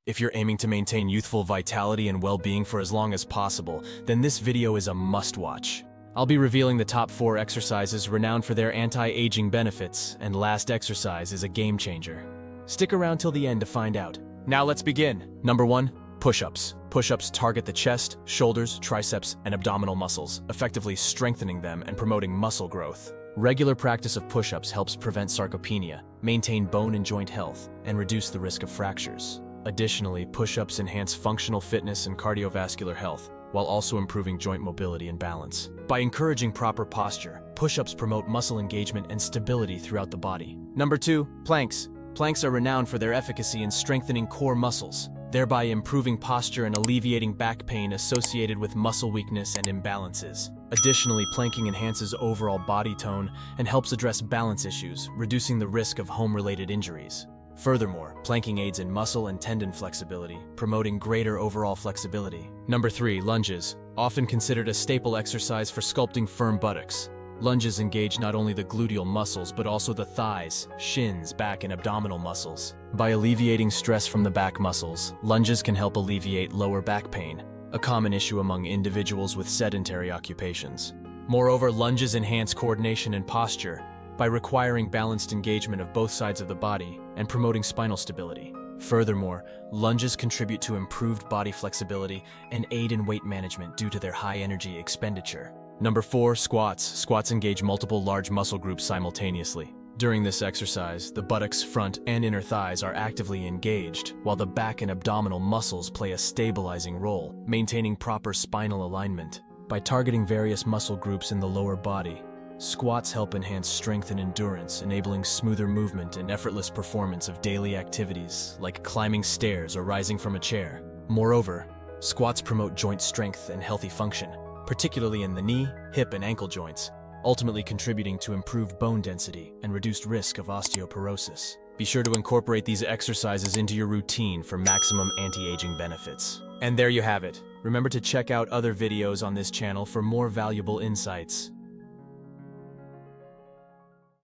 If you're aiming to maintain youthful vitality and well-being for as long as possible, then this video is a must-watch. I'll be revealing the top 4 exercises renowned for their anti-aging benefits, and last exercise is a game changer. Stick around till the end to find out. Now let's begin. Number 1. Push-ups. Push-ups target the chest, shoulders, triceps, and abdominal muscles, effectively strengthening them and promoting muscle growth. Regular practice of push-ups helps prevent sarcopenia, maintain bone and joint health, and reduce the risk of fractures. Additionally, push-ups enhance functional fitness and cardiovascular health, while also improving joint mobility and balance. By encouraging proper posture, push-ups promote muscle engagement and stability throughout the body. Number 2. Planks. Planks are renowned for their efficacy in strengthening core muscles, thereby improving posture and alleviating back pain associated with muscle weakness and imbalances. Additionally, planking enhances overall body tone and helps address balance issues, reducing the risk of home-related injuries. Furthermore, planking aids in muscle and tendon flexibility, promoting greater overall flexibility. Number 3. Lunges. Often considered a staple exercise for sculpting firm buttocks. Lunges engage not only the gluteal muscles but also the thighs, shins, back, and abdominal muscles. By alleviating stress from the back muscles, lunges can help alleviate lower back pain, a common issue among individuals with sedentary occupations. Moreover, lunges enhance coordination and posture by requiring balanced engagement of both sides of the body and promoting spinal stability. Furthermore, lunges contribute to improved body flexibility and aid in weight management due to their high energy expenditure. Number 4. Squats. Squats engage multiple large muscle groups simultaneously. During this exercise, the buttocks, front, and inner thighs are actively engaged, while the back and abdominal muscles play a stabilizing role, maintaining proper spinal alignment. By targeting various muscle groups in the lower body, squats help enhance strength and endurance, enabling smoother movement and effortless performance of daily activities like climbing stairs or rising from a chair. Moreover, squats promote joint strength and healthy function, particularly in the knee, hip, and ankle joints, ultimately contributing to improved bone density and reduced risk of osteoporosis. Be sure to incorporate these exercises into your routine for maximum anti-aging benefits. And there you have it. Remember to check out other videos on this channel for more valuable insights.